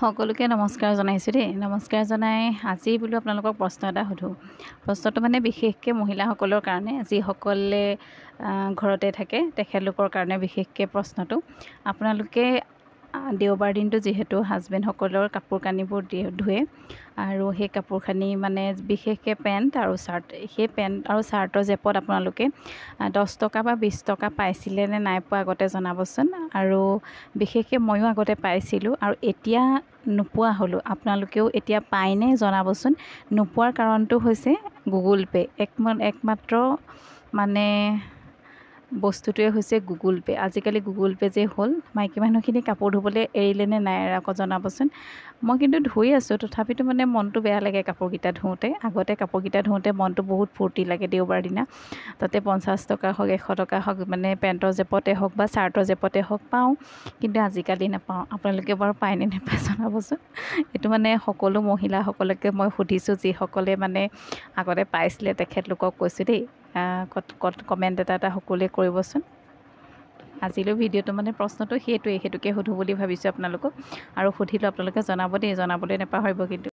সকলোকে নমস্কাৰ জনাইছোঁ দেই। নমস্কাৰ জনাই আজি বোলো আপোনালোকক প্ৰশ্ন এটা সোধোঁ। প্ৰশ্নটো মানে বিশেষকৈ মহিলাসকলৰ কাৰণে, যিসকলে ঘৰতে থাকে তেখেতলোকৰ কাৰণে বিশেষকৈ প্ৰশ্নটো। আপোনালোকে দেওবাৰ দিনটো যিহেতু হাজবেণ্ডসকলৰ কাপোৰ কানিবোৰ ধুৱে আৰু সেই কাপোৰ কানি মানে বিশেষকৈ পেণ্ট আৰু চাৰ্ট, সেই পেণ্ট আৰু চাৰ্টৰ জেপত আপোনালোকে 10 টকা বা 20 টকা পাইছিলে নে নাই পোৱা আগতে জনাবচোন। আৰু বিশেষকৈ ময়ো আগতে পাইছিলোঁ আৰু এতিয়া নোপোৱা হ'লোঁ। আপোনালোকেও এতিয়া পায়নে জনাবচোন। নোপোৱাৰ কাৰণটো হৈছে গুগল পে'। একমাত্ৰ মানে বস্তুটোৱে হৈছে গুগল পে'। আজিকালি গুগল পে' যে হ'ল, মাইকী মানুহখিনি কাপোৰ ধুবলৈ এৰিলে নে নাই আকৌ জনাবচোন। মই কিন্তু ধুই আছোঁ, তথাপিতো মানে মনটো বেয়া লাগে কাপোৰকেইটা ধুওঁতে। আগতে কাপোৰকেইটা ধুওঁতে মনটো বহুত ফূৰ্তি লাগে দেওবাৰ দিনা। তাতে 50 টকা হওক 100 টকা হওক মানে পেণ্টৰ জেপতে হওক বা চাৰ্টৰ জেপতে হওক পাওঁ, কিন্তু আজিকালি নাপাওঁ। আপোনালোকে বাৰু পায়নে নাপায় জনাবচোন। এইটো মানে সকলো মহিলাসকলকে মই সুধিছোঁ, যিসকলে মানে আগতে পাইছিলে তেখেতলোকক কৈছোঁ দেই। কমেণ্ট এটা সকলোৱে কৰিবচোন। আজিলৈ ভিডিঅ'টো মানে প্ৰশ্নটো সেইটোকে সোধোঁ বুলি ভাবিছোঁ আপোনালোকক, আৰু সুধিলোঁ আপোনালোকে জনাব দেই, জনাবলৈ নাপাহৰিব কিন্তু।